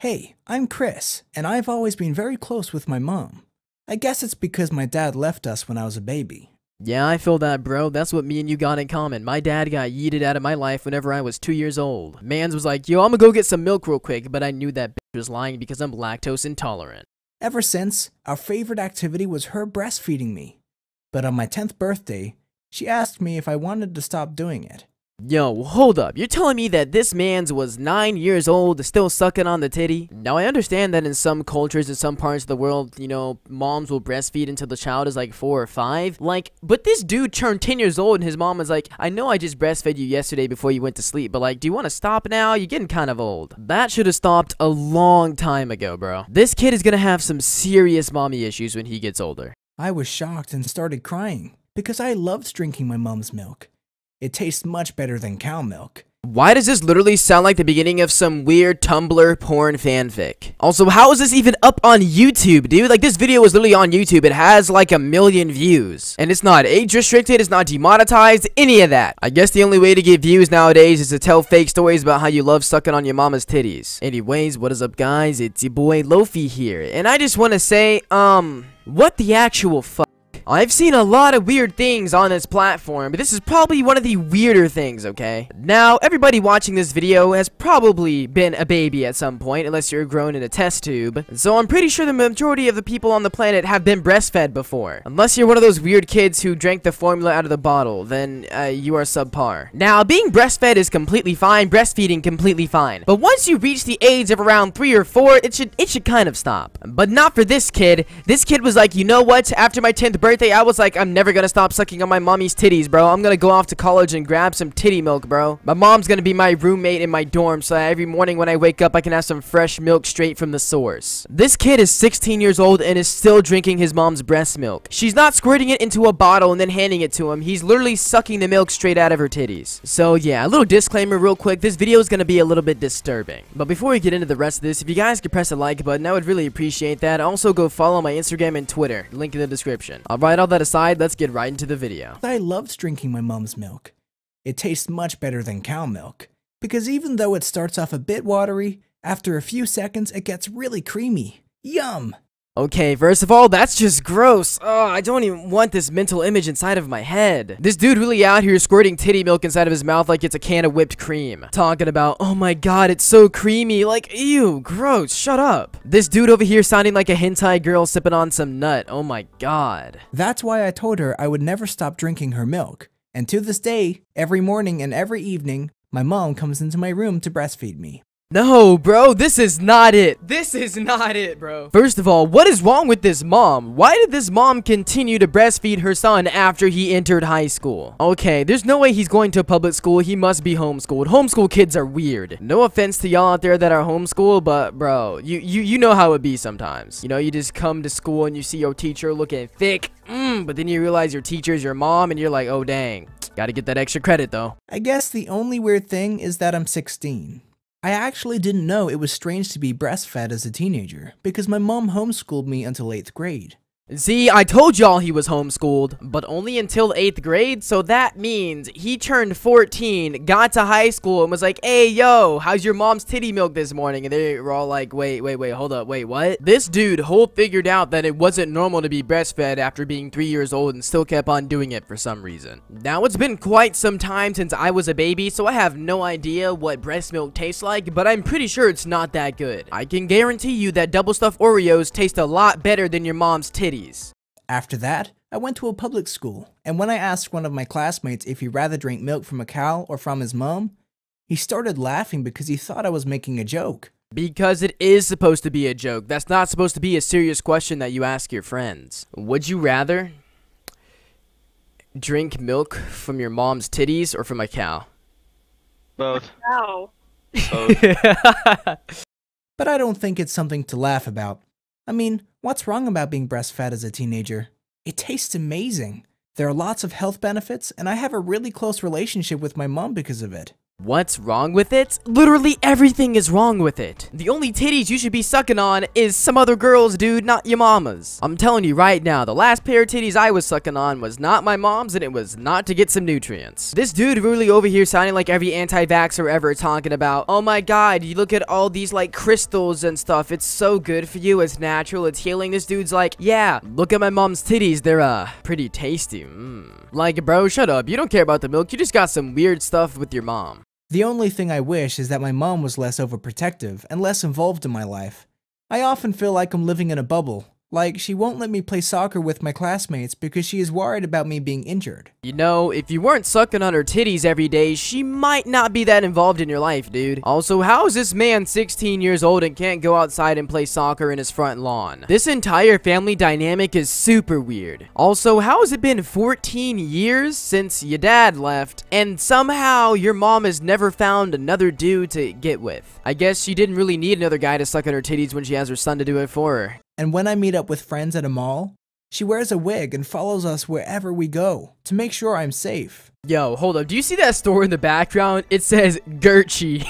Hey, I'm Chris, and I've always been very close with my mom. I guess it's because my dad left us when I was a baby. Yeah, I feel that, bro. That's what me and you got in common. My dad got yeeted out of my life whenever I was 2 years old. Mans was like, yo, I'm gonna go get some milk real quick, but I knew that bitch was lying because I'm lactose intolerant. Ever since, our favorite activity was her breastfeeding me. But on my 10th birthday, she asked me if I wanted to stop doing it. Yo, hold up. You're telling me that this man's was 9 years old, still sucking on the titty? Now, I understand that in some cultures, in some parts of the world, you know, moms will breastfeed until the child is like 4 or 5. But this dude turned 10 years old and his mom was like, I know I just breastfed you yesterday before you went to sleep, but like, do you want to stop now? You're getting kind of old. That should have stopped a long time ago, bro. This kid is gonna have some serious mommy issues when he gets older. I was shocked and started crying because I loved drinking my mom's milk. It tastes much better than cow milk. Why does this literally sound like the beginning of some weird Tumblr porn fanfic? Also, how is this even up on YouTube, dude? Like, this video is literally on YouTube. It has like 1 million views. And it's not age restricted, it's not demonetized, any of that. I guess the only way to get views nowadays is to tell fake stories about how you love sucking on your mama's titties. Anyways, what is up, guys? It's your boy Lofi here. And I just want to say, what the actual fuck? I've seen a lot of weird things on this platform, but this is probably one of the weirder things, okay? Now, everybody watching this video has probably been a baby at some point, unless you're grown in a test tube. So I'm pretty sure the majority of the people on the planet have been breastfed before. Unless you're one of those weird kids who drank the formula out of the bottle, then you are subpar. Now, being breastfed is completely fine, breastfeeding completely fine. But once you reach the age of around 3 or 4, it should kind of stop. But not for this kid. This kid was like, you know what? After my 10th birthday, I was like, I'm never gonna stop sucking on my mommy's titties, bro. I'm gonna go off to college and grab some titty milk, bro. My mom's gonna be my roommate in my dorm, so every morning when I wake up, I can have some fresh milk straight from the source. This kid is 16 years old and is still drinking his mom's breast milk. She's not squirting it into a bottle and then handing it to him. He's literally sucking the milk straight out of her titties. So yeah, a little disclaimer real quick. This video is gonna be a little bit disturbing. But before we get into the rest of this, if you guys could press the like button, I would really appreciate that. Also, go follow my Instagram and Twitter. Link in the description. Alright, all that aside, let's get right into the video. I loved drinking my mom's milk. It tastes much better than cow milk, because even though it starts off a bit watery, after a few seconds it gets really creamy. Yum! Okay, first of all, that's just gross. Oh, I don't even want this mental image inside of my head. This dude really out here squirting titty milk inside of his mouth like it's a can of whipped cream. Talking about, oh my god, it's so creamy. Like, ew, gross, shut up. This dude over here sounding like a hentai girl sipping on some nut. Oh my god. That's why I told her I would never stop drinking her milk. And to this day, every morning and every evening, my mom comes into my room to breastfeed me. No, bro, this is not it. This is not it, bro. First of all, what is wrong with this mom? Why did this mom continue to breastfeed her son after he entered high school? Okay, there's no way he's going to a public school. He must be homeschooled. Homeschool kids are weird. No offense to y'all out there that are homeschooled, but bro, you know how it be sometimes. You know, you just come to school and you see your teacher looking thick, but then you realize your teacher's your mom and you're like, oh dang, gotta get that extra credit though. I guess the only weird thing is that I'm 16. I actually didn't know it was strange to be breastfed as a teenager, because my mom homeschooled me until 8th grade. See, I told y'all he was homeschooled, but only until 8th grade, so that means he turned 14, got to high school, and was like, hey, yo, how's your mom's titty milk this morning? And they were all like, wait, hold up, wait, what? This dude figured out that it wasn't normal to be breastfed after being 3 years old and still kept on doing it for some reason. Now, it's been quite some time since I was a baby, so I have no idea what breast milk tastes like, but I'm pretty sure it's not that good. I can guarantee you that double stuffed Oreos taste a lot better than your mom's titties. After that, I went to a public school, and when I asked one of my classmates if he'd rather drink milk from a cow or from his mom, he started laughing because he thought I was making a joke. Because it is supposed to be a joke. That's not supposed to be a serious question that you ask your friends. Would you rather drink milk from your mom's titties or from a cow? Both. Wow. But I don't think it's something to laugh about. I mean, what's wrong about being breastfed as a teenager? It tastes amazing. There are lots of health benefits, and I have a really close relationship with my mom because of it. What's wrong with it? Literally everything is wrong with it. The only titties you should be sucking on is some other girls, dude, not your mama's. I'm telling you right now, the last pair of titties I was sucking on was not my mom's, and it was not to get some nutrients. This dude really over here sounding like every anti-vaxxer ever, talking about, oh my god, you look at all these like crystals and stuff, it's so good for you, it's natural, it's healing. This dude's like, yeah, look at my mom's titties, they're pretty tasty. Like, bro, shut up, you don't care about the milk, you just got some weird stuff with your mom. The only thing I wish is that my mom was less overprotective and less involved in my life. I often feel like I'm living in a bubble. Like, she won't let me play soccer with my classmates because she is worried about me being injured. You know, if you weren't sucking on her titties every day, she might not be that involved in your life, dude. Also, how is this man 16 years old and can't go outside and play soccer in his front lawn? This entire family dynamic is super weird. Also, how has it been 14 years since your dad left, and somehow your mom has never found another dude to get with? I guess she didn't really need another guy to suck on her titties when she has her son to do it for her. And when I meet up with friends at a mall, she wears a wig and follows us wherever we go to make sure I'm safe. Yo, hold up. Do you see that store in the background? It says Gertchie.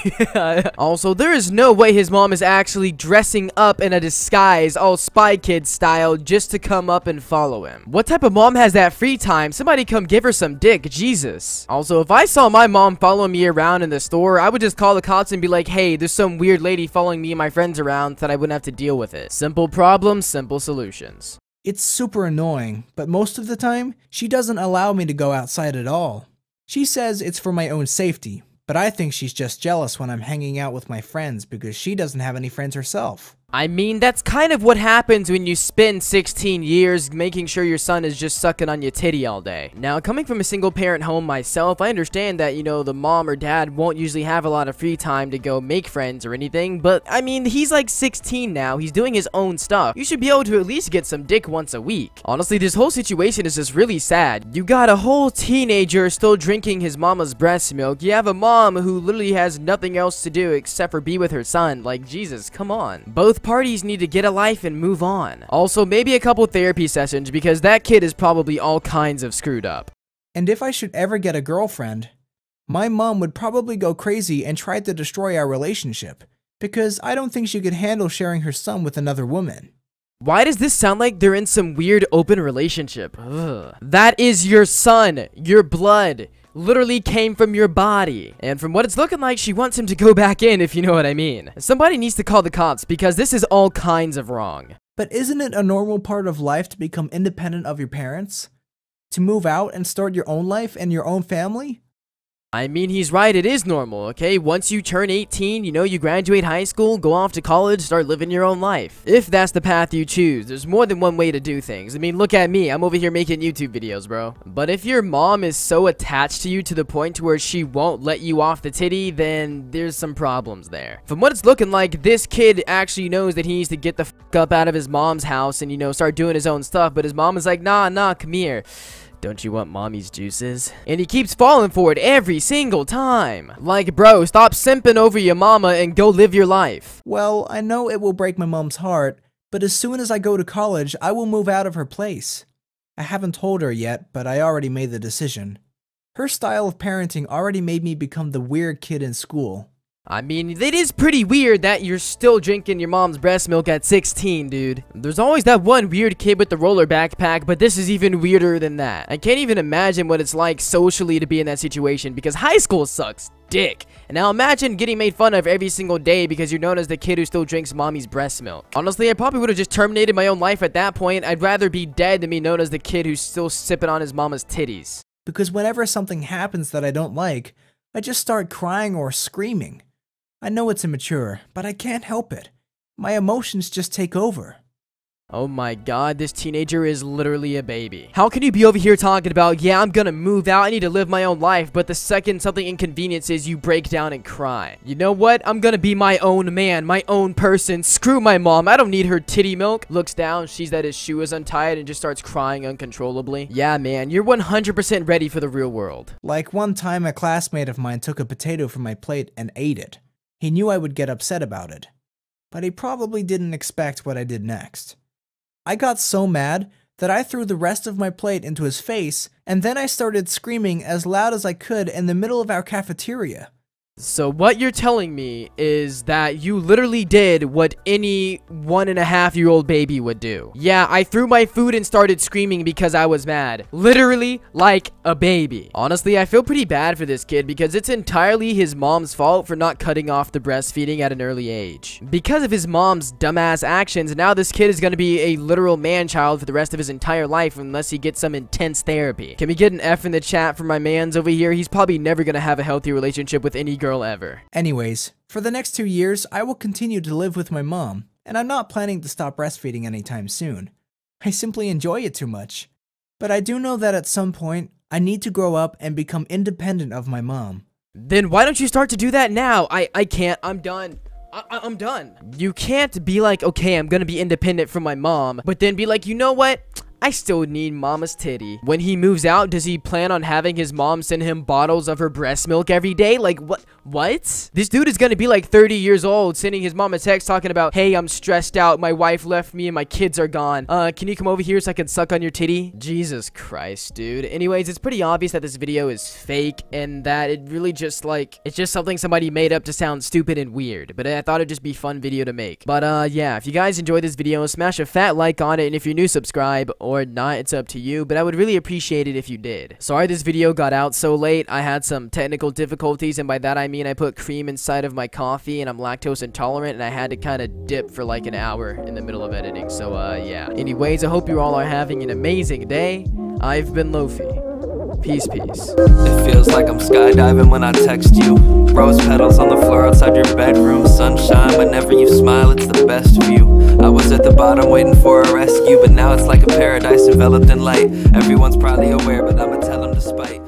Also, there is no way his mom is actually dressing up in a disguise, all Spy Kids style, just to come up and follow him. What type of mom has that free time? Somebody come give her some dick, Jesus. Also, if I saw my mom following me around in the store, I would just call the cops and be like, hey, there's some weird lady following me and my friends around, so that I wouldn't have to deal with it. Simple problems, simple solutions. It's super annoying, but most of the time, she doesn't allow me to go outside at all. She says it's for my own safety, but I think she's just jealous when I'm hanging out with my friends because she doesn't have any friends herself. I mean, that's kind of what happens when you spend 16 years making sure your son is just sucking on your titty all day. Now, coming from a single parent home myself, I understand that, you know, the mom or dad won't usually have a lot of free time to go make friends or anything, but I mean, he's like 16 now, he's doing his own stuff. You should be able to at least get some dick once a week. Honestly, this whole situation is just really sad. You got a whole teenager still drinking his mama's breast milk. You have a mom who literally has nothing else to do except for be with her son. Like, Jesus, come on. Both parties need to get a life and move on. Also, maybe a couple therapy sessions because that kid is probably all kinds of screwed up. And if I should ever get a girlfriend, my mom would probably go crazy and try to destroy our relationship because I don't think she could handle sharing her son with another woman. Why does this sound like they're in some weird open relationship? Ugh. That is your son, your blood. Literally came from your body. And from what it's looking like, she wants him to go back in, if you know what I mean. Somebody needs to call the cops because this is all kinds of wrong. But isn't it a normal part of life to become independent of your parents? To move out and start your own life and your own family? I mean, he's right, it is normal, okay? Once you turn 18, you know, you graduate high school, go off to college, start living your own life. If that's the path you choose, there's more than one way to do things. I mean, look at me, I'm over here making YouTube videos, bro. But if your mom is so attached to you to the point to where she won't let you off the titty, then there's some problems there. From what it's looking like, this kid actually knows that he needs to get the f*** up out of his mom's house and, you know, start doing his own stuff, but his mom is like, nah, come here. Don't you want mommy's juices? And he keeps falling for it every single time. Like, bro, stop simping over your mama and go live your life. Well, I know it will break my mom's heart, but as soon as I go to college, I will move out of her place. I haven't told her yet, but I already made the decision. Her style of parenting already made me become the weird kid in school. I mean, it is pretty weird that you're still drinking your mom's breast milk at 16, dude. There's always that one weird kid with the roller backpack, but this is even weirder than that. I can't even imagine what it's like socially to be in that situation because high school sucks dick. And now imagine getting made fun of every single day because you're known as the kid who still drinks mommy's breast milk. Honestly, I probably would have just terminated my own life at that point. I'd rather be dead than be known as the kid who's still sipping on his mama's titties. Because whenever something happens that I don't like, I just start crying or screaming. I know it's immature, but I can't help it. My emotions just take over. Oh my god, this teenager is literally a baby. How can you be over here talking about, yeah, I'm gonna move out, I need to live my own life, but the second something inconveniences, you break down and cry? You know what? I'm gonna be my own man, my own person. Screw my mom, I don't need her titty milk. Looks down, sees that his shoe is untied, and just starts crying uncontrollably. Yeah, man, you're 100% ready for the real world. Like one time a classmate of mine took a potato from my plate and ate it. He knew I would get upset about it, but he probably didn't expect what I did next. I got so mad that I threw the rest of my plate into his face, and then I started screaming as loud as I could in the middle of our cafeteria. So what you're telling me is that you literally did what any 1.5-year-old baby would do. Yeah, I threw my food and started screaming because I was mad. Literally like a baby. Honestly, I feel pretty bad for this kid because it's entirely his mom's fault for not cutting off the breastfeeding at an early age. Because of his mom's dumbass actions, now this kid is going to be a literal man-child for the rest of his entire life unless he gets some intense therapy. Can we get an F in the chat for my mans over here? He's probably never going to have a healthy relationship with any girl ever. Anyways, for the next 2 years, I will continue to live with my mom, and I'm not planning to stop breastfeeding anytime soon. I simply enjoy it too much. But I do know that at some point, I need to grow up and become independent of my mom. Then why don't you start to do that now? I can't. I'm done. I'm done. You can't be like, okay, I'm gonna be independent from my mom, but then be like, you know what? I still need mama's titty. When he moves out, does he plan on having his mom send him bottles of her breast milk every day? Like, what? This dude is gonna be like 30 years old, sending his mom a text talking about, hey, I'm stressed out, my wife left me and my kids are gone. Can you come over here so I can suck on your titty? Jesus Christ, dude. Anyways, it's pretty obvious that this video is fake and that it really just like, it's just something somebody made up to sound stupid and weird. But I thought it'd just be a fun video to make. But yeah, if you guys enjoyed this video, smash a fat like on it, and if you're new, subscribe, or not, it's up to you, but I would really appreciate it if you did. Sorry this video got out so late. I had some technical difficulties, and by that I mean I put cream inside of my coffee and I'm lactose intolerant, and I had to kind of dip for like an hour in the middle of editing. So yeah, anyways, I hope you all are having an amazing day. I've been Lofi. Peace, peace. It feels like I'm skydiving when I text you. Rose petals on the floor outside your bedroom. Sunshine, whenever you smile, it's the best view. I was at the bottom waiting for a rescue, but now it's like a paradise enveloped in light. Everyone's probably aware, but I'ma tell them despite